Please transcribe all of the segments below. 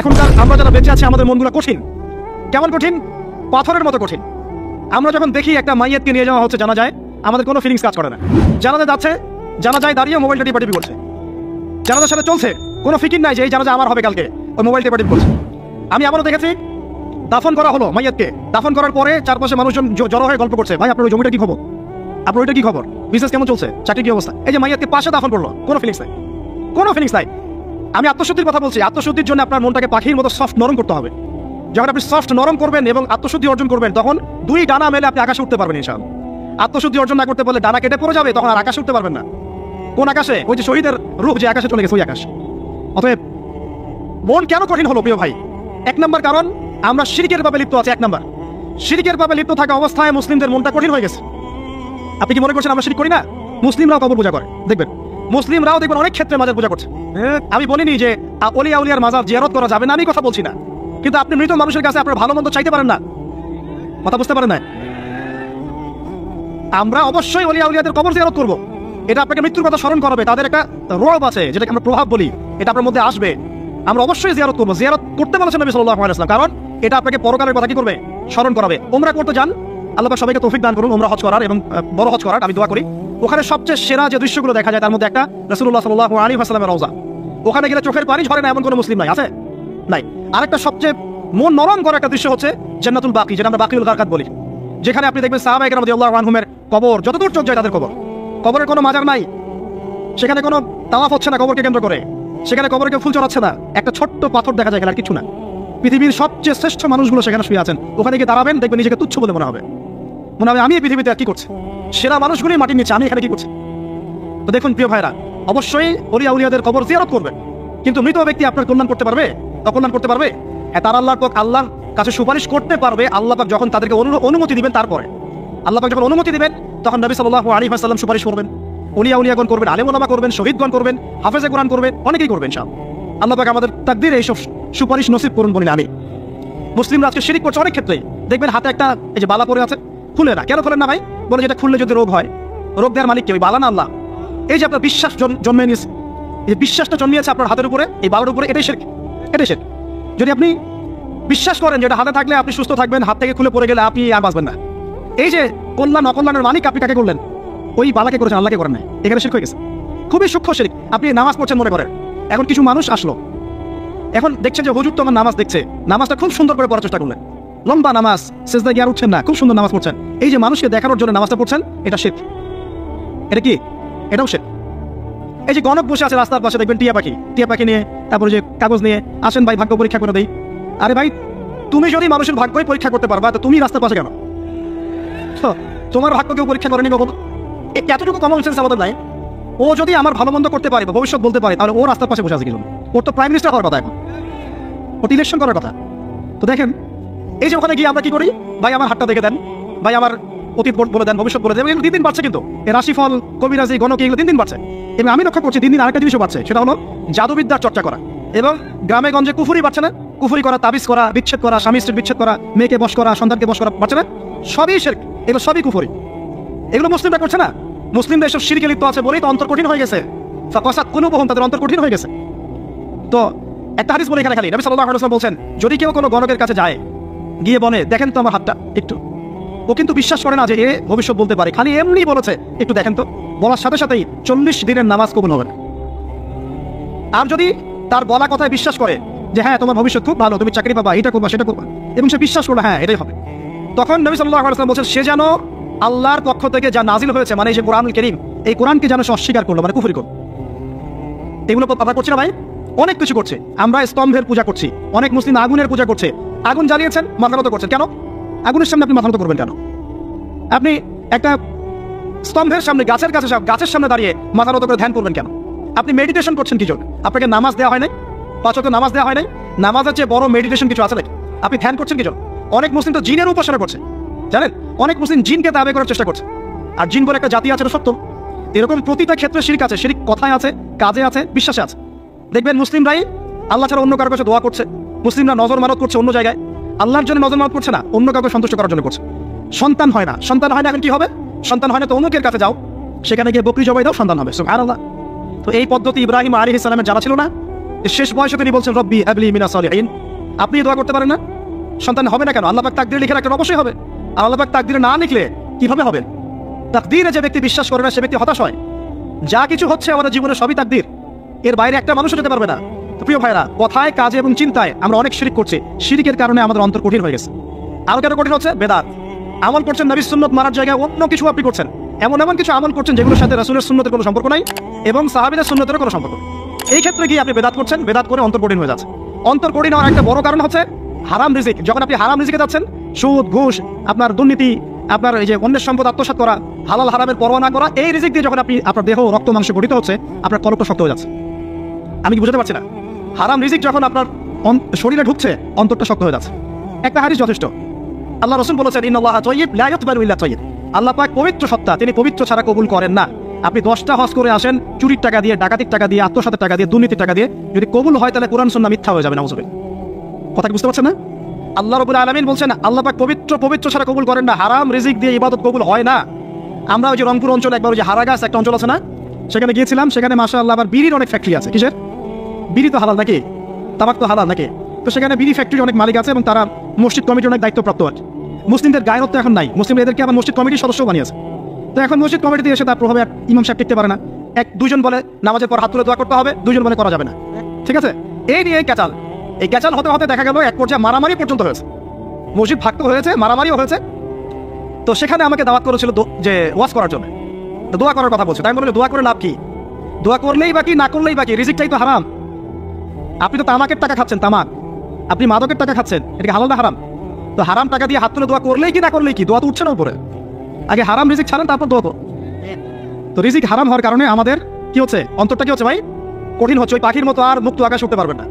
এখনকার আমরা যারা বেঁচে আছি আমাদের মনগুলো কঠিন। কেমন কঠিন? পাথরের মতো কঠিন। আমরা যখন দেখি একটা মাইয়াতকে নিয়ে যাওয়া হচ্ছে জানাজায়, আমাদের কোনো ফিলিংস কাজ করে না। জানাজা যাচ্ছে, জানাজায় দাঁড়িয়ে মোবাইলটা টিপাটিপি করছে। জানাজার সাথে চলছে, কোনো ফিকির নাই যে এই জানাজা আমার হবে কালকে, ওই মোবাইল টিপাটিপি করছে। আমি আবারও দেখেছি দাফন করা হলো মাইয়াতকে, দাফন করার পরে চারপাশে মানুষজন জড়ো হয়ে গল্প করছে, ভাই আপনার ওই জমিটা কি খবর, আপনার ওইটা কি খবর, বিজনেস কেমন চলছে, চাকরি কি অবস্থা। এই যে মাইয়াতকে পাশে দাফন করলো, কোনো ফিলিংস নাই, কোনো ফিলিংস নাই। আমি আত্মশুদ্ধির কথা বলছি। আত্মশুদ্ধির জন্য আপনার মনটাকে পাখির মতো সফট নরম করতে হবে। যখন আপনি সফট নরম করবেন এবং আত্মশুদ্ধি অর্জন করবেন, তখন দুই ডানা মেলে আপনি আকাশে উঠতে পারবেন ইনশাআল্লাহ। আত্মশুদ্ধি অর্জন না করতে পারলে ডানা কেটে পড়ে যাবে, তখন আর আকাশে উঠতে পারবেন না। কোন আকাশে? ওই যে শহীদের রূহ যে আকাশে চলে গেছে, ওই আকাশ। অতএব মন কেন কঠিন হলো প্রিয় ভাই? এক নম্বর কারণ, আমরা শিরকের পাপে লিপ্ত আছি। এক নম্বর, শিরকের পাপে লিপ্ত থাকা অবস্থায় মুসলিমদের মনটা কঠিন হয়ে গেছে। আপনি কি মনে করছেন আমরা শিরক করি না? মুসলিমরাও কবর পূজা করে, দেখবেন মুসলিমরাও দেখবেন অনেক ক্ষেত্রে মাজার পূজা করছে। আমি বলিনি যে ওলিয়া উলিয়ার মাজার জিয়ারত করা যাবে না, আমি কথা বলছি না। কিন্তু আপনি মৃত মানুষের কাছে আপনার ভালো মন্দ চাইতে পারেন না, কথা বুঝতে পারেন না? আমরা অবশ্যই ওলিয়া উলিয়াদের কবর জিয়ারত করব। এটা আপনাকে মৃত্যুর কথা স্মরণ করাবে, তাদের একটা রব আছে যেটাকে আমরা প্রভাব বলি, এটা আপনার মধ্যে আসবে। আমরা অবশ্যই জিয়ারত করবো। জিয়ারত করতে বলেছেন নবী সাল্লাল্লাহু আলাইহি ওয়াসাল্লাম, কারণ এটা আপনাকে পরকালের কথা কি করবে? স্মরণ করাবে। উমরা করতে যান, আল্লাহ পাক সবাইকে তৌফিক দান করুন উমরা হজ করার এবং বড় হজ করার। আমি দোয়া করি। ওখানে সবচেয়ে সেরা যে দৃশ্যগুলো দেখা যায় তার মধ্যে একটা রাসূলুল্লাহ সাল্লাল্লাহু আলাইহি ওয়াসাল্লামের রওজা। ওখানে গেলে চোখের পানি ঝরে না এমন কোনো মুসলিম নাই, আছে? নাই। আরেকটা সবচেয়ে মন নরম করা একটা দৃশ্য হচ্ছে জান্নাতুল বাকি, যেটা আমরা বাকিউল গারকাত বলি। যেখানে আপনি দেখবেন সাহাবায়ে কেরাম রাদিয়াল্লাহু আনহুমের কবর, যতদূর চোখ যায় তাদের কবর। কবরের কোনো মাজার নাই, সেখানে কোনো তাওয়াফ হচ্ছে না কবরকে কেন্দ্র করে, সেখানে কবরকে ফুল চড়াচ্ছে না, একটা ছোট্ট পাথর দেখা যায়, আর কিছু না। পৃথিবীর সবচেয়ে শ্রেষ্ঠ মানুষগুলো সেখানে শুয়ে আছেন। ওখানে গিয়ে দাঁড়াবেন, দেখবেন নিজেকে তুচ্ছ বলে মনে হবে। মনে হবে আমি এই পৃথিবীতে আর কি করছি, সেরা মানুষগুলি মাটির নিচে, আমি এখানে কি করছি। তো দেখুন প্রিয় ভাইরা, অবশ্যই ওলিয়া উলিয়াদের কবর জিয়ারত করবেন, কিন্তু মৃত ব্যক্তি আপনার কল্যাণ করতে পারবে? অকল্যাণ করতে পারবে? হ্যাঁ, তার আল্লাহর কাছে সুপারিশ করতে পারবে আল্লাহ পাক যখন তাদেরকে অনুমতি দিবেন। তারপরে আল্লাহ পাক যখন অনুমতি দিবেন তখন নবী সাল্লাল্লাহু আলাইহি ওয়াসাল্লাম সুপারিশ করবেন, ওলিয়া উলিয়াগণ করবেন, আলেম ওলামা করবেন, শহীদগণ করবেন, হাফেজে কোরআন করবেন, অনেকেই করবেন সব। আল্লাহ পাক আমাদের তাকদীরে এইসব সুপারিশ নসিব করুন বলি না আমি। মুসলিমরা আজকে শিরক করছে অনেক ক্ষেত্রেই। দেখবেন হাতে একটা এই যে বালা পরে আছে, খুলে না। কেন খুলেন না ভাই? বলে যেটা খুললে যদি রোগ হয়, রোগ দেওয়ার মালিক কে? ওই বালা না আল্লাহ? এই যে আপনার বিশ্বাস জন্মে নিয়েছে, এই যে বিশ্বাসটা জন্মিয়েছে আপনার হাতের উপরে, এই বালার উপরে, এটাই শিরক, এটাই শিরক। যদি আপনি বিশ্বাস করেন যেটা হাতে থাকলে আপনি সুস্থ থাকবেন, হাত থেকে খুলে পড়ে গেলে আপনি আর বাঁচবেন না, এই যে কল্যাণ অকল্যাণের মালিক আপনি কাকে করলেন? ওই বালাকে করেছেন, আল্লাহকে করেন না। এখানে শিরক হয়ে গেছে, খুবই সূক্ষ্ম শিরক। আপনি নামাজ পড়ছেন মনে করেন, এখন কিছু মানুষ আসলো, এখন দেখছেন যে হুজুর তো আমার নামাজ দেখছে, নামাজটা খুব সুন্দর করে পড়ার চেষ্টা করলেন, লম্বা নামাজ, সেজদায় গিয়ে আর উঠছেন না, খুব সুন্দর নামাজ পড়ছেন। এই যে মানুষকে দেখানোর জন্য নামাজটা পড়ছেন, এটা শিরক। এটা কি? এটাও শিরক। এই যে গণক বসে আছে রাস্তার পাশে, দেখবেন টিয়া পাখি নিয়ে, তারপরে যে কাগজ নিয়ে আসেন, ভাই ভাগ্য পরীক্ষা করে দেই। আরে ভাই, তুমি যদি মানুষের ভাগ্যই পরীক্ষা করতে পারবা, তো তুমি রাস্তার পাশে কেন? তোমার ভাগ্য কেউ পরীক্ষা করেনি কখনো? এতটুকু কমন সেন্স আমাদের নাই। ও যদি আমার ভালো মন্দ করতে পারে, ভবিষ্যৎ বলতে পারে, তাহলে ও রাস্তার পাশে বসে আছে কিছু? ওর তো প্রাইম মিনিস্টার হওয়ার কথা, এখন ওর ইলেকশন করার কথা। তো দেখেন, এই যে ওখানে গিয়ে আমরা কি করি? ভাই আমার হাতটা দেখে দেন, ভাই আমার অতীত বলে দেন, ভবিষ্যৎ বলে দেন। এগুলো দিন দিন বাড়ছে, কিন্তু এই রাশিফল, কবিরাজি, গণক, এগুলো দিন দিন বাড়ছে। এবং আমি লক্ষ্য করছি দিন দিন আরেকটা জিনিসও বাড়ছে, সেটা হলো জাদুবিদ্যার চর্চা করা। এবং গ্রামে গঞ্জে কুফুরি বাড়ছে না? কুফুরি করা, তাবিজ করা, বিচ্ছেদ করা, স্বামী স্ত্রীর বিচ্ছেদ করা, মেয়েকে বশ করা, সন্তানকে বশ করা বাড়ছে না? সবই শিরক, এগুলো সবই কুফুরি। এগুলো মুসলিমরা করছে না? মুসলিমরা এসব শিরকে লিপ্ত আছে বলেই তো অন্তর কঠিন হয়ে গেছে। ফাকাসাত কুলুবুহুম, তাদের অন্তর কঠিন হয়ে গেছে। তো একটা হাদিস বলে এখানে খালি, নবী সাল্লাল্লাহু আলাইহি ওয়াসাল্লাম বলছেন, যদি কেউ কোনো গণকের কাছে যায়, গিয়ে বলে দেখেন তো আমার হাতটা একটু, ও কিন্তু বিশ্বাস করে না যে এ ভবিষ্যৎ বলতে পারে, খালি এমনি বলেছে একটু দেখেন তো, বলার সাথে সাথেই 40 দিনের নামাজ কবুল হবে না। আর যদি তার বলা কথায় বিশ্বাস করে যে হ্যাঁ তোমার ভবিষ্যৎ খুব ভালো, তুমি চাকরি পাবা, এটা করবা, সেটা করবা, এবং সে বিশ্বাস করলো হ্যাঁ এটাই হবে, তখন নবী সাল্লাল্লাহু আলাইহি ওয়াসাল্লাম বলছেন সে যেন আল্লাহর পক্ষ থেকে যা নাজিল হয়েছে, মানে এই যে কোরআনুল কারীম, এই কোরআনকে যেন সে অস্বীকার করলো, মানে কুফরি করলো। এগুলো আমরা করছি না ভাই? অনেক কিছু করছে। আমরা স্তম্ভের পূজা করছি, অনেক মুসলিম আগুনের পূজা করছে। আগুন জ্বালিয়েছেন, মাথা নত করছেন কেন? আগুনের সামনে আপনি মাথা নত করবেন কেন? আপনি একটা স্তম্ভের সামনে, গাছের সামনে দাঁড়িয়ে মাথা নত করে ধ্যান করবেন কেন? আপনি মেডিটেশন করছেন কি জন্য? আপনাকে নামাজ দেওয়া হয় নাই? 5 ওয়াক্ত নামাজ দেওয়া হয় নাই? নামাজের চেয়ে বড় মেডিটেশন কিছু আছে নাকি? আপনি ধ্যান করছেন কি জন্য? অনেক মুসলিম তো জিনের উপাসনা করছে, জানেন? অনেক মুসলিম জিনকে তাবে করার চেষ্টা করছে। আর জিন বলে একটা জাতি আছে, সত্য। এরকম প্রতিটা ক্ষেত্রে শিরক আছে। শিরক কথায় আছে, কাজে আছে, বিশ্বাসে আছে। দেখবেন মুসলিমরাই আল্লাহ ছাড়া অন্য কারোর কাছে দোয়া করছে, মুসলিমরা নজর মানত করছে অন্য জায়গায়, আল্লাহর জন্য নজর মানত করছে না, অন্য কাউকে সন্তুষ্ট করার জন্য করছে। সন্তান হয় না, এখন কি হবে? সন্তান হয় না তো অমুকের কাছে যাও, সেখানে গিয়ে বকরি জবাই দাও, সন্তান হবে। সুবহানাল্লাহ। তো এই পদ্ধতি ইব্রাহিম আলাইহিস সালামের জানা ছিল না? শেষ বয়সে তিনি বলছেন রব্বি হাবলি মিনাস সালিহিন। আপনি দোয়া করতে পারেন না? সন্তান হবে না কেন? আল্লাহ পাক তাকদীরে লিখে রাখেন, অবশ্যই হবে। আর আল্লাহ পাক তাকদীরে না লিখলে কিভাবে হবে? তাকদীরে যে ব্যক্তি বিশ্বাস করে না সে ব্যক্তি হতাশ হয়। যা কিছু হচ্ছে আমাদের জীবনে সবই তাকদীর, এর বাইরে একটা মানুষও যেতে পারবে না। তো প্রিয় ভাইরা, কথায় কাজে এবং চিন্তায় আমরা অনেক শিরিক করছি। শিরিকের কারণে আমাদের অন্তর কঠিন হয়ে গেছে। আরো কেন কঠিন হচ্ছে? বেদাত। আমল করছেন নবীর সুন্নত মারার জায়গায় অন্য কিছু আপনি করছেন, এমন এমন কিছু আমল করছেন যেগুলোর সাথে রাসূলের সুন্নতের কোনো সম্পর্ক নাই এবং সাহাবীদের সুন্নতের কোনো সম্পর্ক। এই ক্ষেত্রে গিয়ে আপনি বেদাত করছেন, বেদাত করে অন্তর কঠিন হয়ে যাচ্ছে। অন্তর কঠিন হওয়ার একটা বড় কারণ হচ্ছে হারাম রিজিক। যখন আপনি হারাম রিজিকে যাচ্ছেন, সুদ, ঘুষ, আপনার দুর্নীতি, আপনার এই যে অন্যের সম্পদ আত্মসাৎ করা, হালাল হারামের পরোয়া না করা, এই রিজিক দিয়ে যখন আপনি আপনার দেহ রক্ত মাংস গঠিত হচ্ছে, আপনার কলকটা শক্ত হয়ে যাচ্ছে। আমি কি বুঝতে পারছি না? হারাম রিজিক যখন আপনার শরীরে ঢুকছে, অন্তরটা শক্ত হয়ে যাচ্ছে। একটা হাদিস যথেষ্ট। আল্লাহ রাসূল বলেছেন, ইন্নাল্লাহা তাইয়্যিব লা ইয়াকবালু ইল্লা তাইয়্যিব। আল্লাহ পাক পবিত্র সত্তা, তিনি পবিত্র ছাড়া কবুল করেন না। আপনি 10টা হজ করে আসেন, চুরির টাকা দিয়ে, ডাকাতির টাকা দিয়ে, আত্মসাতের টাকা দিয়ে, দুর্নীতির টাকা দিয়ে, যদি কবুল হয় তাহলে কোরআন সুন্নাহ মিথ্যা হয়ে যাবে। নাউযুবিল্লাহ। কথা কি বুঝতে পারছেন না? আল্লাহ রাব্বুল আলামিন বলছেন আল্লাহ পাক পবিত্র ছাড়া কবুল করেন না। হারাম রিজিক দিয়ে ইবাদত কবুল হয় না। আমরা ওই যে রংপুর অঞ্চলে একবার ওই যে হারাগাছ একটা অঞ্চল আছে না, সেখানে গিয়েছিলাম। সেখানে মাশাআল্লাহ আবার বিড়ির অনেক ফ্যাক্টরি আছে। কিসের বিড়ি? তো হালাল নাকি? তামাক তো হালাল নাকি? তো সেখানে বিড়ি ফ্যাক্টরি অনেক মালিক আছে এবং তারা মসজিদ কমিটির অনেক দায়িত্বপ্রাপ্ত আছে। মুসলিমদের গায়রত তো এখন নাই, মুসলিমরা এদেরকে আবার মসজিদ কমিটির সদস্য বানিয়েছে। তো এখন মসজিদ কমিটিতে এসে তার প্রভাবে ইমাম সাহেব টিকতে পারে না। দুজন বলে নামাজের পর হাত তুলে দোয়া করতে হবে, দুজন বলে করা যাবে না। ঠিক আছে, এই নিয়ে এই ক্যাচাল হতে হতে দেখা গেল এক পর্যায়ে মারামারি পর্যন্ত হয়েছে। মসজিদ ভাগ হয়েছে, মারামারিও হয়েছে। তো সেখানে আমাকে দাওয়াত করেছিল যে ওয়াজ করার জন্য। তো দোয়া করার কথা বলছে। তাই আমি বললাম দোয়া করে লাভ কি? দোয়া করলেই বাকি, না করলেই বাকি, রিজিকটাই তো হারাম। আপনি তো তামাকের টাকা খাচ্ছেন, তামাক, আপনি মাদকের টাকা খাচ্ছেন, এটা কি হালাল না হারাম? তো হারাম টাকা দিয়ে হাত তুলে দোয়া করলেই কি না করলেই কি? দোয়া তো উঠছে না উপরে। আগে হারাম রিজিক ছাড়েন, তারপর দোয়া। তো রিজিক হারাম হওয়ার কারণে আমাদের কি হচ্ছে? অন্তরটা কি হচ্ছে ভাই? কঠিন হচ্ছে। ওই পাখির মতো আর মুক্ত আকাশে উঠতে পারবেন না।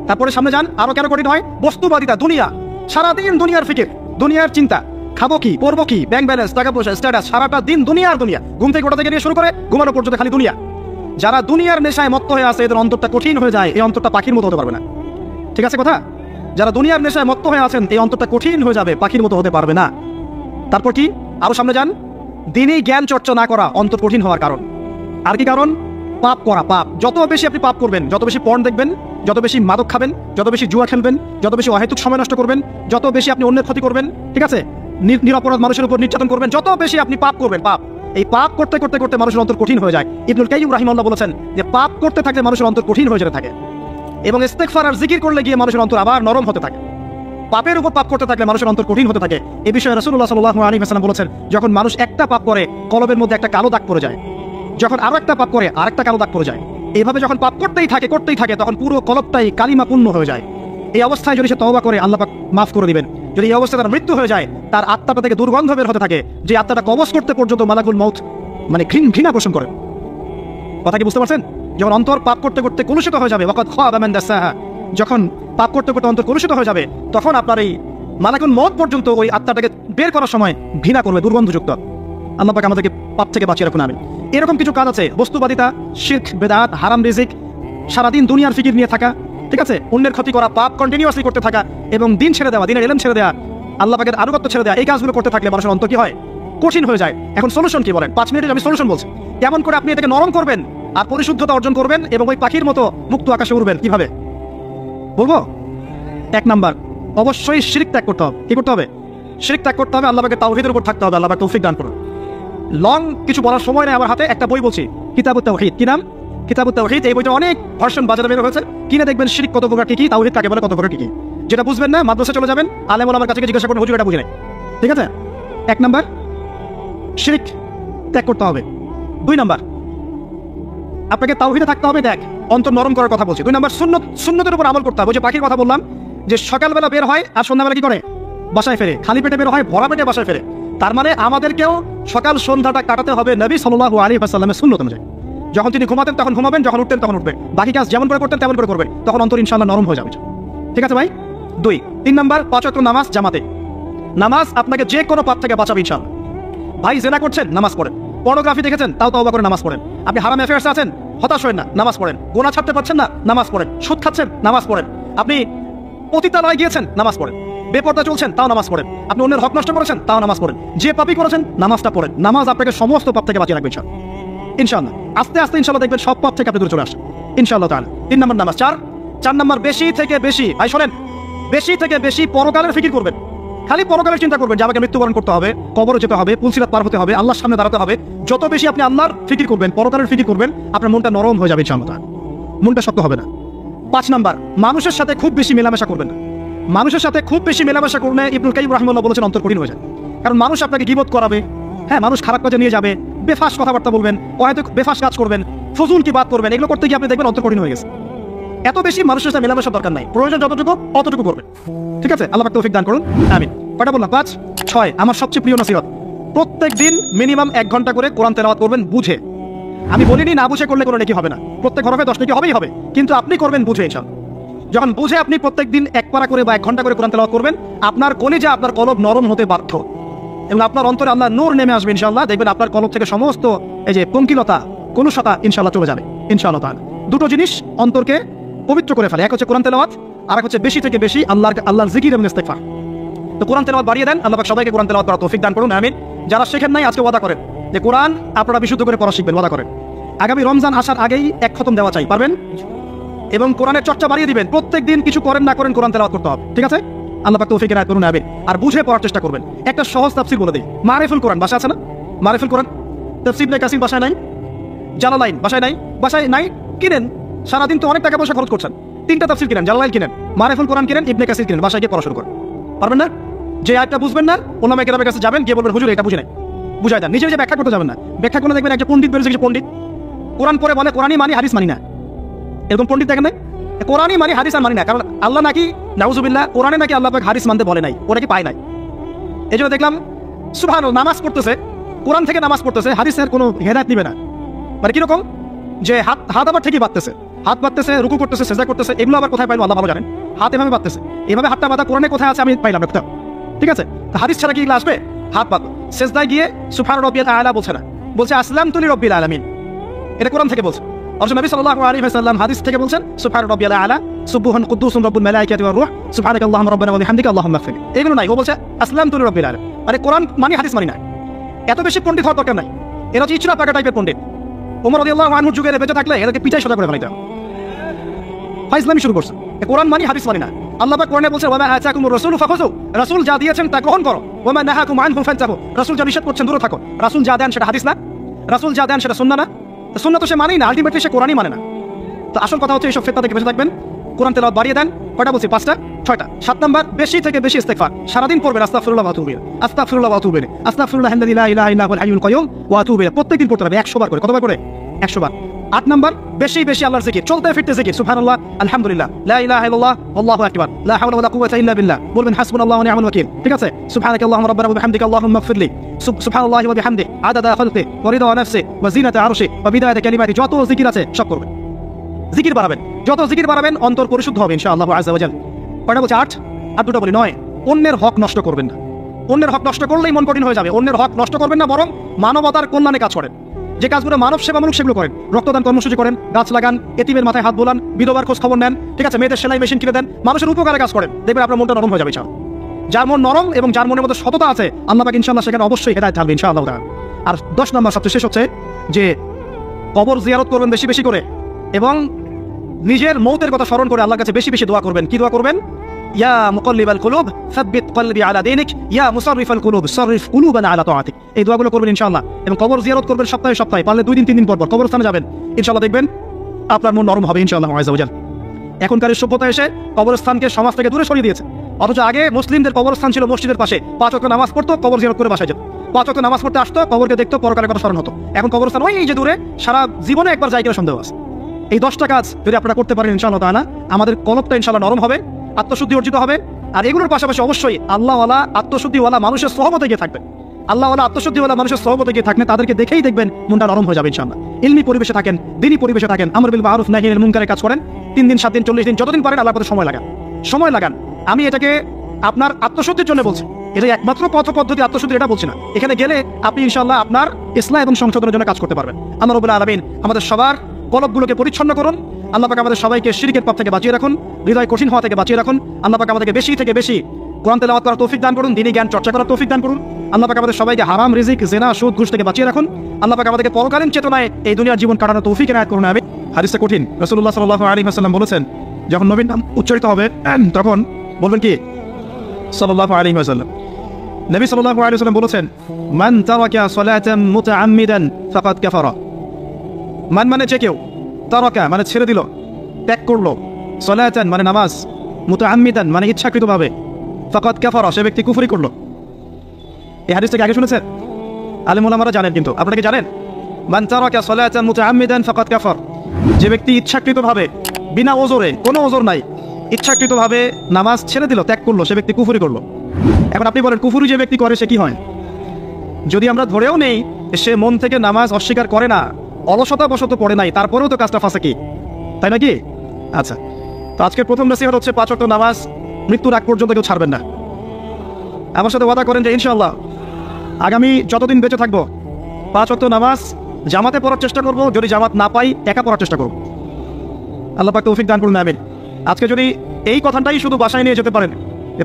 তারপরে সামনে যান, আরো কেন কঠিন হয়? বস্তুবাদিতা, দুনিয়া। সারাদিন দুনিয়ার ফিকির, দুনিয়ার চিন্তা, খাবো কি, পরবো কি, ব্যাংক ব্যালেন্স, টাকা পয়সা, স্ট্যাটাস, সারাটা দিন দুনিয়ার দুনিয়া। ঘুম থেকে ওঠা থেকে নিয়ে শুরু করে ঘুমানো পর্যন্ত খালি দুনিয়া। যারা দুনিয়ার নেশায় মত্ত হয়ে আছে, এদের অন্তরটা কঠিন হয়ে যায়। এই অন্তরটা পাখির মতো হতে পারবে না। ঠিক আছে কথা? যারা দুনিয়ার নেশায় মত্ত হয়ে আছেন, এই অন্তরটা কঠিন হয়ে যাবে, পাখির মতো হতে পারবে না। তারপর কি? আরো সামনে যান, দিনই জ্ঞান চর্চা না করা অন্তর কঠিন হওয়ার কারণ। আর কি কারণ? পাপ করা। পাপ যত বেশি আপনি পাপ করবেন, যত বেশি পর্ন দেখবেন, যত বেশি মাদক খাবেন, যত বেশি জুয়া খেলবেন, যত বেশি অহেতুক সময় নষ্ট করবেন, যত বেশি আপনি অন্যের ক্ষতি করবেন, ঠিক আছে, নিরপরাধ মানুষের উপর নির্যাতন করবেন, যত বেশি আপনি পাপ করবেন, পাপ, এই পাপ করতে করতে করতে মানুষের অন্তর কঠিন হয়ে যায়। ইবনুল কাইয়্যিম রাহিমাহুল্লাহ বলেছেন যে পাপ করতে থাকলে মানুষের অন্তর কঠিন হয়ে যেতে থাকে এবং ইস্তেগফার আর জিকির করলে গিয়ে মানুষের অন্তর আবার নরম হতে থাকে। পাপের উপর পাপ করতে থাকলে মানুষের অন্তর কঠিন হতে থাকে। এই বিষয়ে রাসূলুল্লাহ সাল্লাল্লাহু আলাইহি ওয়াসাল্লাম বলেছেন, যখন মানুষ একটা পাপ করে কলবের মধ্যে একটা কালো দাগ পড়ে যায়, যখন আরো একটা পাপ করে আরেকটা কালো দাগ পড়ে যায়। এইভাবে যখন পাপ করতেই থাকে তখন পুরো কলবটাই কালিমাপূর্ণ হয়ে যায়। এই অবস্থায় যদি সে তওবা করে, আল্লাহ পাক মাফ করে দিবেন। যদি এই অবস্থায় তার মৃত্যু হয়ে যায়, তার আত্মাটা থেকে দুর্গন্ধ বের হতে থাকে, যে আত্মাটা কবজ করতে পর্যন্ত মালাকুল মউত মানে ঘৃণা পোষণ করে। কথা কি বুঝতে পারছেন? যখন অন্তর পাপ করতে করতে কলুষিত হয়ে যাবে, ওয়াকাদ খাবা মান দাসাহা, যখন পাপ করতে করতে অন্তর কলুষিত হয়ে যাবে, তখন আপনার এই মালাকুল মউত পর্যন্ত ওই আত্মাটাকে বের করার সময় ঘৃণা করবে, দুর্গন্ধযুক্ত। আল্লাহ পাক আমাদেরকে পাপ থেকে বাঁচিয়ে রাখুন, আমিন। এরকম কিছু কাজ আছে, বস্তুবাদিতা, শিরক, বেদাত, হারাম রিজিক, সারাদিন দুনিয়ার ফিকির নিয়ে থাকা, ঠিক আছে, অন্যের ক্ষতি করা, পাপ কন্টিনিউয়াসলি করতে থাকা এবং দিন ছেড়ে দেওয়া, দিনের ইলম ছেড়ে দেওয়া, আল্লাহ পাকের আনুগত্য ছেড়ে দেওয়া, এই কাজগুলো করতে থাকলে মানুষের অন্তর কি হয়? কঠিন হয়ে যায়। এখন সলিউশন কি বলেন? 5 মিনিটে আমি সলিউশন বলছি। কেমন করে আপনি এটাকে নরম করবেন আর পরিশুদ্ধতা অর্জন করবেন এবং ওই পাখির মতো মুক্ত আকাশে উড়বেন, কিভাবে বলবো? 1 নাম্বার, অবশ্যই শিরক ত্যাগ করতে হবে। কি করতে হবে? শিরক ত্যাগ করতে হবে। আল্লাহ পাকের তাওহীদের উপর থাকতে হবে। আল্লাহ পাক তৌফিক দান করুন। লং কিছু বলার সময় নেই আমার হাতে। একটা বই বলছি, কিতাবুত তাওহীদ। কি নাম? কিতাবুত তাওহীদ। এই বইটা অনেক ভার্সন বাজারে বের হয়েছে। কিনে দেখবেন শিরক কত প্রকার, কি তাওহীদ কাকে বলে, কত প্রকার কি। যেটা বুঝবেন না, মাদ্রাসা চলে যাবেন, আলেম ওলামার কাছে জিজ্ঞাসা করুন, হুজুর এটা বুঝি নাই। ঠিক আছে? 1 নাম্বার, শিরক ত্যাগ করতে হবে। 2 নাম্বার, আপনাকে তাওহীদে থাকতে হবে। দেখ, অন্তর নরম করার কথা বলছি। 2 নাম্বার, সুন্নতের উপর আমল করতে হবে। যে পাখির কথা বললাম, যে সকালবেলা বের হয় আর সন্ধ্যাবেলা কি করে? বাসায় ফেরে। খালি পেটে বের হয়, ভরা পেটে বাসায় ফেরে। তার মানে আমাদেরকেও সকাল সন্ধ্যাটা কাটাতে হবে নবী সাল্লাল্লাহু আলাইহি ওয়াসাল্লামের সুন্নত অনুযায়ী। যখন তিনি ঘুমাতেন তখন ঘুমাবেন, যখন উঠতেন তখন উঠবেন। বাকি কাজ যেমন করে করতেন তেমন করে করবেন, তখন অন্তর ইনশাআল্লাহ নরম হয়ে যাবে। ঠিক আছে ভাই? 2 3 নাম্বার, 5 ওয়াক্ত নামাজ জামাতে। নামাজ আপনাকে যে কোনো পাপ থেকে বাঁচাবে ইনশাআল্লাহ। ভাই জেনা করছেন, নামাজ পড়েন। পর্নোগ্রাফি দেখেছেন, তাও তওবা করে নামাজ পড়েন। আপনি হারাম অ্যাফেয়ার্সে আছেন, হতাশ হবেন না, নামাজ পড়েন। গুনাহ ছাড়তে পারছেন না, নামাজ পড়েন। সুদ খাচ্ছেন, নামাজ পড়েন। আপনি পতিতালয়ে গিয়েছেন, নামাজ পড়েন। বেপরদা চলছেন, তাও নামাজ পড়েন। আপনি অন্যের হক নষ্ট করেছেন, তাও নামাজ পড়েন। যে পাপই করেছেন, নামাজটা পড়েন। নামাজ আপনাকে সমস্ত পাপ থেকে বাঁচিয়ে রাখবে ইনশাআল্লাহ। ইনশাআল্লাহ আস্তে আস্তে ইনশাআল্লাহ দেখবেন সব পাপ থেকে আপনি দূরে চলে আসেন ইনশাআল্লাহ তাআলা। 3 নম্বর নামাজ। 4 নম্বর বেশি থেকে বেশি, ভাই শোনেন, বেশি থেকে বেশি পরকালের ফিকির করবেন। খালি পরকালের চিন্তা করবেন যে আমাকে মৃত্যুবরণ করতে হবে, কবরে যেতে হবে, পুলসিরাত পার হতে হবে, আল্লাহর সামনে দাঁড়াতে হবে। যত বেশি আপনি আল্লাহর ফিকির করবেন, পরকালের ফিকির করবেন, আপনার মনটা নরম হয়ে যাবে ইনশাআল্লাহ, মনটা শক্ত হবে না। 5 নম্বর, মানুষের সাথে খুব বেশি মেলামেশা করবেন না। মানুষের সাথে খুব বেশি মেলামেশা করলে ইবনুল কাইয়িম রাহিমাহুল্লাহ বলেছেন অন্তর কঠিন হয়ে যায়। কারণ মানুষ আপনাকে গীবত করাবে, হ্যাঁ, মানুষ খারাপ কাজে নিয়ে যাবে, বেফাস কথাবার্তা বলবেন, হয়তো বেফাস কাজ করবেন, ফজুল কি বাত করবেন, এগুলো করতে গিয়ে আপনি দেখবেন অন্তর কঠিন হয়ে গেছে। এত বেশি মানুষের সাথে মেলামেশা দরকার নাই, প্রয়োজন যতটুকু অতটুকু করবেন। ঠিক আছে, আল্লাহ পাক তৌফিক দান করুন, আমিন। কয়টা বললাম? 5, 6। আমার সবচেয়ে প্রিয় নসিহত, প্রত্যেক দিন মিনিমাম 1 ঘন্টা করে কোরআন তেলাওয়াত করবেন বুঝে। আমি বলিনি না বুঝে করলে কোনো নেকি হবে না, প্রত্যেক হরফে 10 নেকি হবেই হবে, কিন্তু আপনি করবেন বুঝে ইনশাআল্লাহ। যখন বুঝে আপনি প্রত্যেক দিন 1 পারা করে বা 1 ঘন্টা করে কোরআন তেলাওয়াত করবেন, আপনার কলিজা, আপনার কলব নরম হতে বাধ্য এবং আপনার অন্তরে আল্লাহর নূর নেমে আসবে ইনশাআল্লাহ। দেখবেন আপনার কলব থেকে সমস্ত এই যে পঙ্কিলতা, কলুষতা ইনশাআল্লাহ চলে যাবে ইনশাআল্লাহ তাআলা। দুটো জিনিস অন্তরকে পবিত্র করে ফেলে, এক হচ্ছে কোরআন তেলাওয়াত, আর এক হচ্ছে বেশি থেকে বেশি আল্লাহর জিকির এবং ইস্তিগফার। তো কোরআন তেলাওয়াত বাড়িয়ে দেন, আল্লাহ পাক সবাইকে কোরআন তেলাওয়াত করার তৌফিক দান করুন, আমিন। যারা শেখেন নাই আজকে ওয়াদা করেন যে কোরআন আপনারা বিশুদ্ধ করে পড়া শিখবেন, ওয়াদা করেন। আগামী রমজান আসার আগেই 1 খতম দেওয়া চাই, পারবেন? এবং কোরআনের চর্চা বাড়িয়ে দিবেন, প্রত্যেক দিন কিছু করেন না করেন কোরআন তেলাওয়াত করতে হবে, ঠিক আছে? আল্লাহ পাক তৌফিক এনায়েত করুন, আমিন। আর বুঝে পড়ার চেষ্টা করবেন। একটা সহজ তাফসীর বলে দেই, মারিফুল কোরআন বাসা আছে না? মারিফুল কোরআন তাফসীর ইবনে কাসির বাসায় নাই, জালালাইন বাসায় নাই, কিনেন। সারাদিন তো অনেক টাকা পয়সা খরচ করছেন, 3টা তাফসীর কিনেন, জালালাইন কিনেন, মারিফুল কোরআন কিনেন, ইবনে কাসির কিনেন, বাসায় গিয়ে পড়া শুরু করেন। পারবেন না? যে আয়াতটা বুঝবেন না, ওলামায়ে কেরামের কাছে যাবেন, গিয়ে বলবেন হুজুর এটা বুঝি নাই, বুঝাই দেন। নিজে ব্যাখ্যা করতে যাবেন না, ব্যাখ্যা করলে দেখবেন একটা পণ্ডিত বেরোছে, কিছু পণ্ডিত কোরআন পড়ে বলে কোরআনই মানি হাদিস মানি না, এরকম পণ্ডিত দেখেন না? কোরআনই মানি হাদিস আর মানি না, কারণ আল্লাহ নাকি নাউজুবিল্লাহ কোরআনে নাকি আল্লাহ পাক হাদিস মানতে বলে নাই, ওরা কি পায় নাই। এই জন্য দেখলাম সুবহানাল্লাহ নামাজ পড়তেছে, কোরআন থেকে নামাজ পড়তেছে, হাদিসের কোনো হেদায়েত নিবে না। মানে কিরকম যে হাত আবার ঠিকই বাঁধতেছে, হাত বাঁধতেছে, রুকু করতেছে, সেজদা করতেছে, এগুলো আবার কোথায় পাইলো আল্লাহ ভালো জানেন। হাত এভাবে বাঁধতেছে, এভাবে হাতটা বাঁধা কোরআনে কোথায় আছে আমি পাইলাম না, ঠিক আছে? তো হাদিস ছাড়া কি এগুলো আসবে? হাত বাঁধো, সেজদায় গিয়ে সুবহান রাব্বিয়াল আলা বলছে না, বলছে আসলামতু লিরাব্বিল আলামিন, এটা কোরআন থেকে বলছে। অথচ নবী সাল্লাল্লাহু আলাইহি ওয়াসাল্লাম হাদিস থেকে বলছেন সুবহান রাব্বিয়াল আলা সুবহান কুদ্দুসুন রব্বুল মালাইকাতি ওয়ার রূহ সুবহানাকাল্লাহুম্মা রাব্বানা ওয়া বিহামদিকা আল্লাহুম্মা ইগফির। এগুলো নাই, ও বলছে আসলামতু লিরাব্বিল আলামিন, মানে কোরআন মানি হাদিস মানি না। এত বেশি পণ্ডিত হওয়ার দরকার নাই, এরা হচ্ছে ইচরা পাকা টাইপের পণ্ডিত। ওমর রাদিয়াল্লাহু আনহু যুগে বেঁচে থাকলে এদেরকে পিটাই সোজা করে ফেলাইতে হবে। ফাইজলামি শুরু করছে, কোরআন মানি হাদিস মানি না। আল্লাহ পাক কোরআনে বলছে ওয়া মা আতাকুমুর রাসূলু ফাখুযু, রাসূল যা দিয়েছেন তা গ্রহণ করো, ওয়া মা নাহাকুম আনহু ফান্তাহু, রাসূল যা নিষেধ করছেন দূরে থাকো। রাসূল যা দেন সেটা হাদিস না, রাসূল যা দেন সেটা সুন্নাহ না, তো সুন্নাহ তো সে মানেই না, আলটিমেটলি সে কোরআনই মানে না। তো আসল কথা হচ্ছে এইসব ফিতনা থেকে বেঁচে থাকবেন, কোরআন তেলাওয়াত বাড়িয়ে দেন। কয়টা বলছি? 5টা 6টা। 7 নাম্বার, বেশি থেকে বেশি ইস্তিগফার, সারাদিন পড়বেন আস্তাগফিরুল্লাহ ওয়া আতুবু ইলাইহি, আস্তাগফিরুল্লাহ ওয়া আতুবু ইলাইহি, আস্তাগফিরুল্লাহ আল্লাযী লা ইলাহা ইল্লা হুয়াল হাইয়ুল কাইয়ুম ওয়া আতুবু ইলাইহি, প্রত্যেকদিন পড়তে হবে 100 বার করে। কতবার করে? 100 বার। 8 নাম্বার, বেশি বেশি আল্লাহর জিকির, চলতে ফিরতে জিকির, সুবহানাল্লাহ, আলহামদুলিল্লাহ, লা ইলাহা ইল্লাল্লাহ, আল্লাহু আকবার, লা হাওলা ওয়ালা কুওয়াতা ইল্লা বিল্লাহ, বলবেন হাসবুনাল্লাহু ওয়া নি'মাল ওয়াকিল, ঠিক আছে? সুবহানাকাল্লাহুম্মা রাব্বানা ওয়া বিহামদিকা আল্লাহুম্মা ইগফিরলি, সুবহানাল্লাহি ওয়া বিহামদিহি আদাদা খালকি ওয়া রিদা নাফসি ওয়া জিনাতা আরশি ওয়া বিদায়াতা কালিমাতি, যত জিকির আছে সব করবেন। জিকির বাড়াবেন, যত জিকির বাড়াবেন অন্তর পরিশুদ্ধ হবে ইনশাআল্লাহ আযজা ওয়া জাল। কয়টা বলছে? 8। আর 2টা বলি 9। অন্যের হক নষ্ট করবেন না, অন্যের হক নষ্ট করলেই মন কঠিন হয়ে যাবে। অন্যের হক নষ্ট করবেন না, বরং মানবতার কল্যাণে কাজ করেন। যে কাজগুলো মানব সেবামূলক সেগুলো করেন, রক্তদান কর্মসূচি করেন, গাছ লাগান, এতিমের মাথায় হাত বোলান, বিধবার খোঁজ খবর নেন, ঠিক আছে? মেয়েদের সেলাই মেশিন কিনে দেন, মানুষের উপকারে কাজ করেন, দেখবেন আপনার মনটা নরম হয়ে যাবে ইনশাআল্লাহ। যার মন নরম এবং যার মনের মধ্যে সততা আছে, আল্লাহ পাক ইনশাআল্লাহ সেখানে অবশ্যই হেদায়েত থাকবে ইনশাআল্লাহ। আর 10 নাম্বার সবচেয়ে শেষ হচ্ছে যে কবর জিয়ারত করবেন বেশি বেশি করে, এবং নিজের মৌতের কথা স্মরণ করে আল্লাহর কাছে বেশি বেশি দোয়া করবেন। কি দোয়া করবেন? ইয়া মুকাল্লিবাল কুলুব সাব্বিত কলবি আলা দীনিক, ইয়া মুসাররিফাল কুলুব সাররিফ কুলুবানা আলা তাআতিক। এই দোয়াগুলো করবেন ইনশাআল্লাহ। এবং কবর জিয়ারত করবেন সপ্তাহে সপ্তাহে, পারলে 2 দিন 3 দিন পর পর কবরস্থানে যাবেন, ইনশাআল্লাহ দেখবেন আপনার মন নরম হবে ইনশাআল্লাহ আযজা ওয়া জাল। এখনকার সভ্যতা এসে কবরস্থানকে সমাজ থেকে দূরে সরিয়ে দিয়েছে, অথচ আগে মুসলিমদের কবরস্থান ছিল মসজিদের পাশে, 5 ওয়াক্ত নামাজ পড়তো, কবর জিয়ারত করে বাসায় যেত, 5 ওয়াক্ত নামাজ পড়তে আসতো, কবরকে দেখতো, পরকালের কথা স্মরণ হতো। এখন কবরস্থান ওই যে দূরে, সারা জীবনে একবার যায় কিনা সন্দেহ আছে। এই 10টা কাজ যদি আপনারা করতে পারেন ইনশাআল্লাহ তাআলা, আমাদের কলবটা ইনশাআল্লাহ নরম হবে, আত্মশুদ্ধি অর্জিত হবে। আর এগুলোর পাশাপাশি অবশ্যই আল্লাহওয়ালা আত্মশুদ্ধিওয়ালা মানুষের সহবতে গিয়ে থাকবেন। আল্লাহওয়ালা আত্মশুদ্ধিওয়ালা মানুষের সহবতে গিয়ে থাকলে তাদেরকে দেখেই দেখবেন মনটা নরম হয়ে যাবে ইনশাআল্লাহ। ইলমি পরিবেশে থাকেন, দ্বীনি পরিবেশে থাকেন, আমর বিল মারুফ নাহি আনিল মুনকারের কাজ করেন, 3 দিন 7 দিন 40 দিন যতদিন পারেন আল্লাহর পথে সময় লাগান। আমি এটাকে আপনার আত্মশুদ্ধির জন্য বলছি, এটা একমাত্র পথ পদ্ধতি আত্মশুদ্ধি এটা বলছি না। এখানে গেলে আপনি ইনশাআল্লাহ আপনার ইসলাহ এবং সংশোধনের জন্য কাজ করতে পারবেন। আল্লাহ রাব্বুল আলামিন আমাদের সবার কলবগুলোকে পরিচ্ছন্ন করুন। আল্লাহ পাক আমাদের সবাইকে শিরকের পাপ থেকে বাঁচিয়ে রাখুন, হৃদয় কঠিন হওয়া থেকে বাঁচিয়ে রাখুন। আল্লাহ পাক আমাদেরকে বেশি থেকে বেশি কোরআন তেলাওয়াত করার তৌফিক দান করুন, দ্বীনি জ্ঞান চর্চা করার তৌফিক দান করুন। আল্লাহ পাক আমাদের সবাইকে হারাম রিজিক, জিনা, সুদ, ঘুষ থেকে বাঁচিয়ে রাখুন। আল্লাহ পাক আমাদেরকে পরকালীন চেতনায় এই দুনিয়ার জীবন কাটানোর তৌফিক এনায়েত করুন। আমিন। হাদিসটা কঠিন। রাসূলুল্লাহ সাল্লাল্লাহু আলাইহি ওয়াসাল্লাম বলেছেন, যখন নবীর নাম উচ্চারিত হবে তখন বলবেন কি? সাল্লাল্লাহু আলাইহি ওয়াসাল্লাম। নবী সাল্লাল্লাহু আলাইহি ওয়াসাল্লাম বলেছেন, মান তারাকা সালাতান মুতাআম্মিদান ফাকাদ কাফারা। মান মানে যে কেউ, তারাকা মানে ছেড়ে দিল, ত্যাগ করলো, সালাতান মানে নামাজ, মুতাআম্মিদান মানে ইচ্ছাকৃতভাবে, ফাকাদ কাফারা সে ব্যক্তি কুফরি করলো। এই হাদিসটাকে আগে শুনেছেন? আলেম ওলামারা জানেন, কিন্তু আপনারা কি জানেন? মান তারাকা সালাতান মুতাআম্মিদান ফাকাদ কাফার, যে ব্যক্তি ইচ্ছাকৃতভাবে, বিনা ওজরে, কোনো ওজর নাই, ইচ্ছাকৃতভাবে নামাজ ছেড়ে দিল, ত্যাগ করলো, সে ব্যক্তি কুফরি করলো। এখন আপনি বলেন, কুফরি যে ব্যক্তি করে সে কি হয়? যদি আমরা ধরেও নেই সে মন থেকে নামাজ অস্বীকার করে না, অলসতা বশত পড়ে নাই, তারপরেও তো কাজটা ফাঁসে, তাই নাকি? আচ্ছা, তো আজকের প্রথম নসিহত হচ্ছে 5 ওয়াক্ত নামাজ মৃত্যুর আগ পর্যন্ত কেউ ছাড়বেন না। আমার সাথে ওয়াদা করেন যে ইনশাআল্লাহ আগামী যতদিন বেঁচে থাকবো 5 ওয়াক্ত নামাজ জামাতে পড়ার চেষ্টা করব, যদি জামাত না পাই একা পড়ার চেষ্টা করব। আল্লাহ পাক তৌফিক দান করুন। আমিন। আজকে যদি এই কথাটাই শুধু বাসায় নিয়ে যেতে পারেন,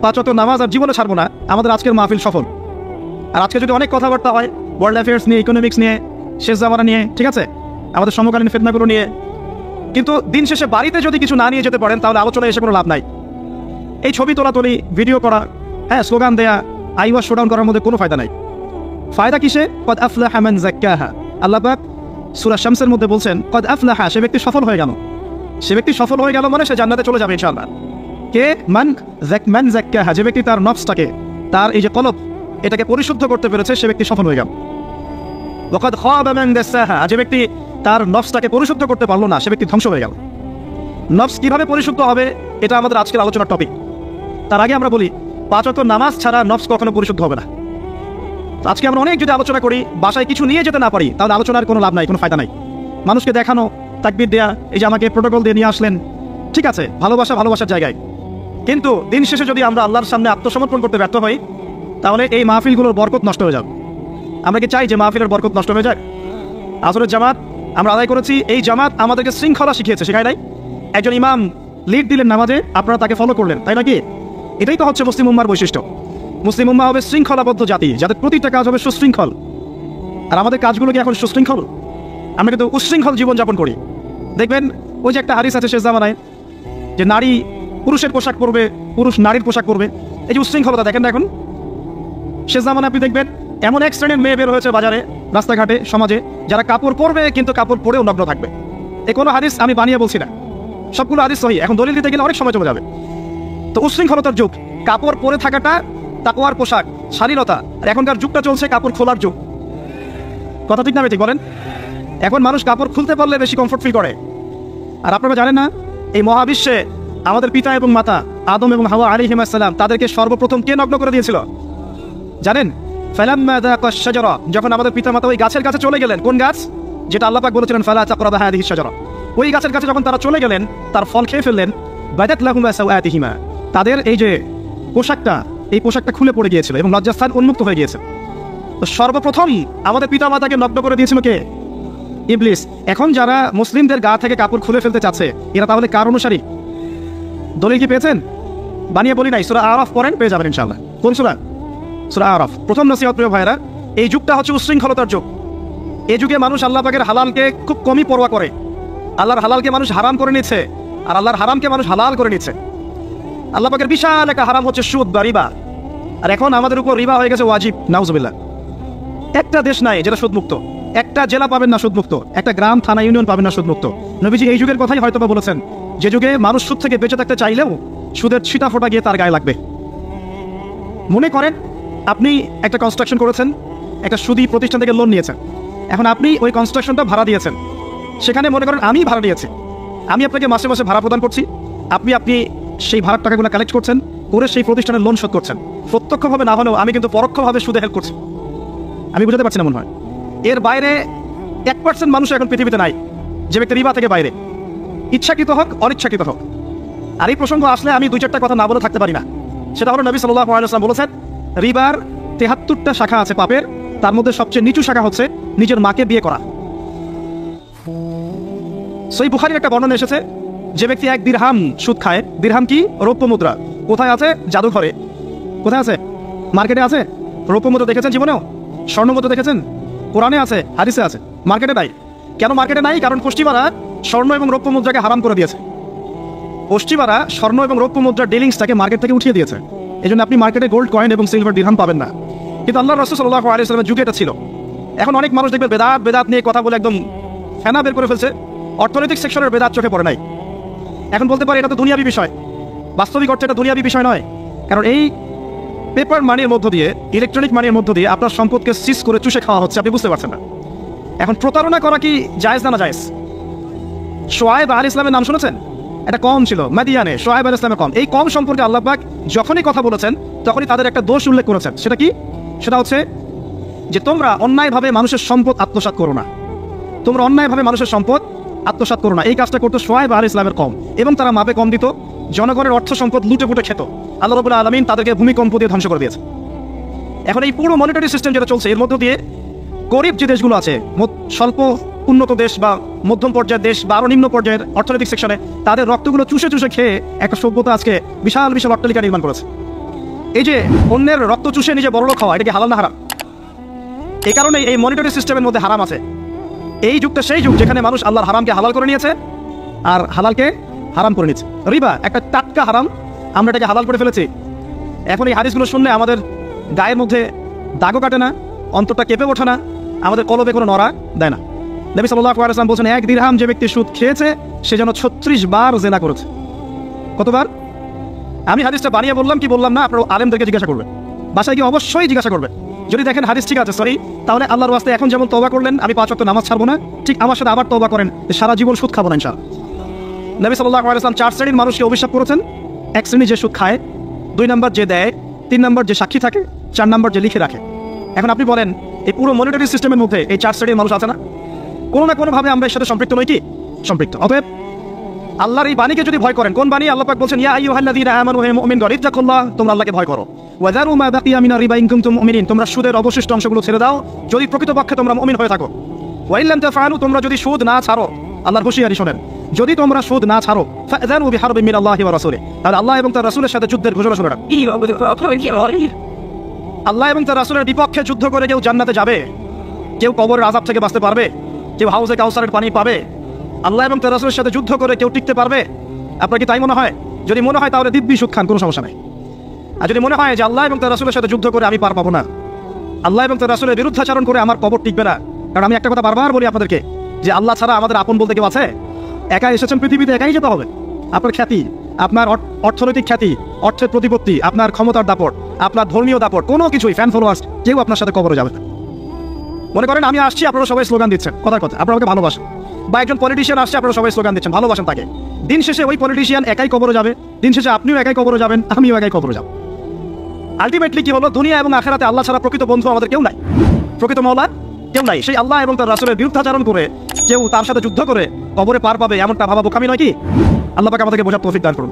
5 ওয়াক্ত নামাজ আর জীবনে ছাড়বো না, আমাদের আজকের মাহফিল সফল। আর আজকে যদি অনেক কথাবার্তা হয় ওয়ার্ল্ড অ্যাফেয়ার্স নিয়ে, ইকোনমিক্স নিয়ে, শেষ জামানা নিয়ে, ঠিক আছে, আমাদের সমকালীন ফিতনাগুলো নিয়ে, কিন্তু দিন শেষে বাড়িতে যদি কিছু না নিয়ে যেতে পারেন তাহলে আলোচনায় এসে কোনো লাভ নাই। এই ছবি তোলাতুলি, ভিডিও করা, হ্যাঁ, স্লোগান দেয়া, আইওয়াজ শোডাউন করার মধ্যে কোনো ফায়দা নাই। ফায়দা কিসে? কদ আফলাহা মান যাক্কাহা। আল্লাহ পাক সূরা শামসের মধ্যে বলছেন, কদ আফলাহা, সে ব্যক্তি সফল হয়ে গেল। সে ব্যক্তি সফল হয়ে গেল মানে সে জান্নাতে চলে যাবে ইনশাআল্লাহ। কে? মান যাক্কাহা, যে ব্যক্তি তার নফসটাকে, তার এই যে কলব, এটাকে পরিশুদ্ধ করতে পেরেছে, সে ব্যক্তি সফল হয়ে গেল। ওয়াকাদ খাবা মান দাসাহা, যে ব্যক্তি তার নফসটাকে পরিশুদ্ধ করতে পারলো না, সে ব্যক্তি ধ্বংস হয়ে গেল। নফস কিভাবে পরিশুদ্ধ হবে এটা আমাদের আজকের আলোচনার টপিক। তার আগে আমরা বলি, 5 ওয়াক্ত নামাজ ছাড়া নফস কখনো পরিশুদ্ধ হবে না। আজকে আমরা অনেক যদি আলোচনা করি, বাসায় কিছু নিয়ে যেতে না পারি, তাহলে আলোচনার কোনো লাভ নাই, কোনো ফায়দা নাই। মানুষকে দেখানো, তাকবীর দেয়া, এই যে আমাকে প্রোটোকল দিয়ে নিয়ে আসলেন, ঠিক আছে, ভালোবাসা ভালোবাসার জায়গায়, কিন্তু দিন শেষে যদি আমরা আল্লাহর সামনে আত্মসমর্পণ করতে ব্যর্থ হই, তাহলে এই মাহফিলগুলোর বরকত নষ্ট হয়ে যাবে। আমরা কি চাই যে মাহফিলের বরকত নষ্ট হয়ে যাক? আসরের জামাত আমরা আদায় করেছি, এই জামাত আমাদেরকে শৃঙ্খলা শিখিয়েছে, শেখায় নাই? একজন ইমাম লিড দিলেন নামাজে, আপনারা তাকে ফলো করলেন, তাই নাকি? এটাই তো হচ্ছে মুসলিম উম্মার বৈশিষ্ট্য। মুসলিম উম্মাহ হবে শৃঙ্খলাবদ্ধ জাতি, যাদের প্রতিটা কাজ হবে সুশৃঙ্খল। আর আমাদের কাজগুলো কি এখন সুশৃঙ্খল? আমরা কিন্তু উশৃঙ্খল জীবনযাপন করি। দেখবেন ওই যে একটা হাদিস আছে শেষ জামানায়, যে নারী পুরুষের পোশাক পরবে, পুরুষ নারীর পোশাক পরবে, এই যে উশৃঙ্খলতা দেখেন না এখন শেষ জামানায়। আপনি দেখবেন এমন এক শ্রেণীর মেয়ে বের হয়েছে বাজারে, রাস্তাঘাটে, সমাজে, যারা কাপড় পরবে কিন্তু কাপড় পরেও নগ্ন থাকবে। এ কোনো হাদিস আমি বানিয়ে বলছি না, সবগুলো হাদিস সহিহ। এখন দলিল দিতে গেলে অনেক সময় চলে যাবে। তো উশৃঙ্খলতার যুগ, কাপড় পরে থাকাটা তাকওয়ার পোশাক, শালীনতা। আর এখনকার যুগটা চলছে কাপড় খোলার যুগ। কথা ঠিক না ঠিক বলেন? এখন মানুষ কাপড় খুলতে পারলে বেশি কমফোর্ট ফিল করে। আর আপনারা জানেন না, এই মহাবিশ্বে আমাদের পিতা এবং মাতা আদম এবং হাওয়া আলাইহিস সালাম, তাদেরকে সর্বপ্রথম কে নগ্ন করে দিয়েছিল জানেন? ফালাম্মা যাকাশ শাজারা, যখন আমাদের পিতা মাতা ওই গাছের কাছে চলে গেলেন, কোন গাছ? যেটা আল্লাহ পাক বলেছিলেন ফালা তাকরাবা হাদিহিশ শাজারা, ওই গাছের কাছে যখন তারা চলে গেলেন, তার ফল খেয়ে ফেললেন, বাদাত লাহুমা সাওয়াতিহিমা, তাদের এই যে পোশাকটা, এই পোশাকটা খুলে পড়ে গিয়েছিল এবং লজ্জাস্থান উন্মুক্ত হয়ে গিয়েছে। তো সর্বপ্রথম আমাদের পিতা মাতাকে নগ্ন করে দিয়েছিল কে? ইবলিস। এখন যারা মুসলিমদের গা থেকে কাপড় খুলে ফেলতে চাচ্ছে, এরা তাহলে কার অনুসারী? দলিল কি পেয়েছেন? বানিয়ে বলি নাই, সূরা আরাফ পড়েন, পেয়ে যাবেন ইনশাআল্লাহ। কোন সূরা? সূরা আরাফ। প্রথম নসিহত প্রিয় ভাইরা, এই যুগটা হচ্ছে উশৃঙ্খলতার যুগ। এই যুগে মানুষ আল্লাহ পাকের হালালকে খুব কমই পরোয়া করে। আল্লাহর হালালকে মানুষ হারাম করে নিচ্ছে, আর আল্লাহর হারামকে মানুষ হালাল করে নিচ্ছে। আল্লাহ পাকের বিশাল একটা হারাম হচ্ছে সুদ বা রিবা, আর এখন আমাদের উপর রিবা হয়ে গেছে ওয়াজিব। নাউজুবিল্লাহ। একটা দেশ নাই যেটা সুদমুক্ত, একটা জেলা পাবেন না সুদমুক্ত, একটা গ্রাম, থানা, ইউনিয়ন পাবেন না সুদমুক্ত। নবীজি এই যুগের কথাই হয়তো বা বলেছেন, যে যুগে মানুষ সুদ থেকে বেঁচে থাকতে চাইলেও সুদের ছিটা ফোটা গিয়ে তার গায়ে লাগবে। মনে করেন আপনি একটা কনস্ট্রাকশন করেছেন, একটা সুদী প্রতিষ্ঠান থেকে লোন নিয়েছেন, এখন আপনি ওই কনস্ট্রাকশনটা ভাড়া দিয়েছেন, সেখানে মনে করেন আমি ভাড়া দিয়েছি, আমি আপনাকে মাসে মাসে ভাড়া প্রদান করছি, আপনি সেই ভাড়ার টাকাগুলো কালেক্ট করছেন, করে সেই প্রতিষ্ঠানের লোন শোধ করছেন। প্রত্যক্ষভাবে না হলেও আমি কিন্তু পরোক্ষভাবে সুদে হেল্প করছি। আমি বুঝাতে পারছি না মনে হয়। এর বাইরে 1% মানুষ এখন পৃথিবীতে নাই যে ব্যক্তি রিবা থেকে বাইরে, ইচ্ছাকৃত হোক অনিচ্ছাকৃত হোক। আর এই প্রসঙ্গ আসলে আমি 2-4টা কথা না বলে থাকতে পারি না। সেটা হলো নবী সাল্লাল্লাহু আলাইহি ওয়াসাল্লাম বলেছেন, রিবার 73টা শাখা আছে পাপের, তার মধ্যে সবচেয়ে নিচু শাখা হচ্ছে নিজের মাকে বিয়ে করা। সহিহ বুখারীর একটা বর্ণনা এসেছে, যে ব্যক্তি 1 দিরহাম সুদ খায়, দিরহাম কি? রৌপ্য মুদ্রা। কোথায় আছে? জাদুঘরে। কোথায় আছে? মার্কেটে আছে? রৌপ্য মুদ্রা দেখেছেন জীবনেও? স্বর্ণ মুদ্রা দেখেছেন? কোরআনে আছে, হাদিসে আছে, মার্কেটে নাই। কেন মার্কেটে নাই? কারণ পশ্চিমারা স্বর্ণ এবং রৌপ্য মুদ্রাকে হারাম করে দিয়েছে। পশ্চিমারা স্বর্ণ এবং রৌপ্য মুদ্রার ডিলিংসটাকে মার্কেট থেকে উঠিয়ে দিয়েছে। এই জন্য আপনি মার্কেটে গোল্ড কয়েন এবং সিলভার দিরহাম পাবেন না। কিন্তু আল্লাহ রাসূল সাল্লাল্লাহু আলাইহি ওয়াসাল্লামের যুগে এটা ছিল। এখন অনেক মানুষ দেখবে বেদাত নিয়ে কথা বলে একদম ফেনা বের করে ফেলছে। অর্থনৈতিক সেকশনের বেদাত চোখে পড়ে নাই। এখন বলতে পারে এটা তো দুনিয়াবি বিষয়। বাস্তবিক অর্থে এটা দুনিয়াবি বিষয় নয়। কারণ এই পেপার মানির মধ্য দিয়ে, ইলেকট্রনিক মানির মধ্য দিয়ে আপনার সম্পদকে সিজ করে চুষে খাওয়া হচ্ছে, আপনি বুঝতে পারছেন না। এখন প্রতারণা করা কি জায়েজ না জায়েজ? শোয়েব আলাইহিস সালামের নাম শুনেছেন? এটা কম ছিল মাদিয়ানে, শোয়েব আলাইহিস সালামের কম। এই কম সম্পর্কে আল্লাহ পাক যখনই কথা বলেছেন তখনই তাদের একটা দোষ উল্লেখ করেছেন। সেটা কি? সেটা হচ্ছে যে তোমরা অন্যায়ভাবে মানুষের সম্পদ আত্মসাৎ করো না। তোমরা অন্যায়ভাবে মানুষের সম্পদ আত্মসাৎ করো না। এই কাজটা করতো শোয়েব আলাইহিস সালামের কম, এবং তারা মাপে কম দিত, জনগণের অর্থ সম্পদ লুটে পুটে খেত। আল্লাহ রাব্বুল আলামিন তাদেরকে ভূমিকম্প দিয়ে ধ্বংস করে দিয়েছে। এখন এই পুরো মনিটারি সিস্টেম যেটা চলছে, এর মধ্য দিয়ে গরিব যে দেশগুলো আছে, স্বল্প উন্নত দেশ বা মধ্যম পর্যায়ের দেশ বা আরো নিম্ন পর্যায়ের অর্থনৈতিক সেকশনে, তাদের রক্তগুলো চুষে চুষে খেয়ে একটা সভ্যতা আজকে বিশাল বিশাল অট্টালিকা নির্মাণ করেছে। এই যে অন্যের রক্ত চুষে নিজে বড়লোক হওয়া, এটা কি হালাল না হারাম? এই কারণে এই মনিটারি সিস্টেমের মধ্যে হারাম আছে। এই যুগটা সেই যুগ যেখানে মানুষ আল্লাহর হারামকে হালাল করে নিয়েছে আর হালালকে হারাম করে নিয়েছে। রিবা একটা টাটকা হারাম, আমরা এটাকে হালাল করে ফেলেছি। এখন এই হাদিসগুলো শুনলে আমাদের গায়ের মধ্যে দাগও কাটে না, অন্তরটা কেঁপে ওঠে না, আমাদের কলবে কোনো নড়া দেয় না। নবী সাল্লাল্লাহু আলাইহি ওয়াসাল্লাম বলছেন, 1 দিরহাম যে ব্যক্তি সুদ খেয়েছে সে যেন 36 বার জিনা করেছে। কতবার? আমি হাদিসটা বানিয়ে বললাম কি বললাম না, আপনারা আলেমদেরকে জিজ্ঞাসা করবেন, বাসায় গিয়ে অবশ্যই জিজ্ঞাসা করবেন। যদি দেখেন হাদিস ঠিক আছে, সরি, তাহলে আল্লাহর ওয়াস্তে এখন যেমন তওবা করলেন আমি 5 ওয়াক্ত নামাজ ছাড়বো না, ঠিক আমার সাথে আবার তওবা করেন সারা জীবন সুদ খাবো না ইনশাআল্লাহ। নবী সাল্লাল্লাহু আলাইহি ওয়াসাল্লাম 4 শ্রেণীর মানুষকে অভিশাপ করেছেন। 1 শ্রেণী যে সুদ খায়, 2 নম্বর যে দেয়, 3 নম্বর যে সাক্ষী থাকে, 4 নম্বর যে লিখে রাখে। এখন আপনি বলেন এই পুরো মনিটারি সিস্টেমের মধ্যে এই 4 শ্রেণীর মানুষ আছে না? কোনো না কোনোভাবে আমরা এর সাথে সম্পৃক্ত নই কি? সম্পৃক্ত। অতএব আল্লাহর এই বাণীকে যদি ভয় করেন, কোন বাণী? আল্লাহ পাক বলছেন, ইয়া আইয়ুহাল্লাযীনা আমানু হে মুমিনগণ ইত্তাকুল্লাহ, তোমরা আল্লাহকে ভয় করো। ওয়া যারু মা বাকিয়া মিনার রিবা ইন কুনতুম মুমিনিন, তোমরা সুদের অবশিষ্ট অংশগুলো ছেড়ে দাও যদি প্রকৃতপক্ষে তোমরা মুমিন হয়ে থাকো। ওয়া ইল্লাম তাফআলু, তোমরা যদি সুদ না ছাড়ো, আল্লাহর হুঁশিয়ারি শোনেন, যদি তোমরা সুদ না ছাড়ো, ফাযানু বিহারবিন মিনাল্লাহি ওয়া রাসূলিহি, তাহলে আল্লাহ এবং তার রাসূলের সাথে যুদ্ধের ঘোষণা শুনে রাখো। আল্লাহ এবং তার রাসূলের বিপক্ষে যুদ্ধ করে কেউ জান্নাতে যাবে, কেউ কবরের আযাব থেকে বাঁচতে পারবে, কেউ হাউজে কাউসারের পানি পাবে, আল্লাহ এবং তার রাসূলের সাথে যুদ্ধ করে কেউ টিকতে পারবে? আপনার কি তাই মনে হয়? যদি মনে হয় তাহলে দিব্যি সুদ খান, কোনো সমস্যা নেই। আর যদি মনে হয় যে আল্লাহ এবং তার রাসূলের সাথে যুদ্ধ করে আমি পার পাবো না, আল্লাহ এবং তার রাসূলের বিরুদ্ধাচরণ করে আমার কবর টিকবে না, কারণ আমি একটা কথা বারবার বলি আপনাদেরকে যে আল্লাহ ছাড়া আমাদের আপন বলতে কেউ আছে? একা এসেছেন পৃথিবীতে, একাই যেতে হবে। আপনার খ্যাতি, আপনার অর্থনৈতিক খ্যাতি, অর্থের প্রতিপত্তি, আপনার ক্ষমতার দাপট, আপনার ধর্মীয় দাপট, কোনো কিছুই ফ্যান ফলোয়ার্স কেউ আপনার সাথে কবরে যাবে না। মনে করেন আমি আসছি, আপনারা সবাই স্লোগান দিচ্ছেন, কথার কথা আপনারা আমাকে ভালোবাসেন, বা একজন পলিটিশিয়ান আসছে, আপনারা সবাই স্লোগান দিচ্ছেন, ভালোবাসেন তাকে। দিন শেষে ওই পলিটিশিয়ান একাই কবরে যাবে, দিন শেষে আপনিও একাই কবরে যাবেন, আমিও একাই কবরে যাব। আলটিমেটলি কি হলো? দুনিয়া এবং আখিরাতে আল্লাহ ছাড়া প্রকৃত বন্ধু আমাদের কেউ নাই, প্রকৃত মওলা কেউ নাই। সেই আল্লাহ এবং তার রাসূলের বিরুদ্ধাচরণ করে কেউ তার সাথে যুদ্ধ করে কবরে পার পাবে, এমনটা ভাবা বোকামি নয় কি? আল্লাহ পাক আমাদেরকে বোঝার তৌফিক দান করুন।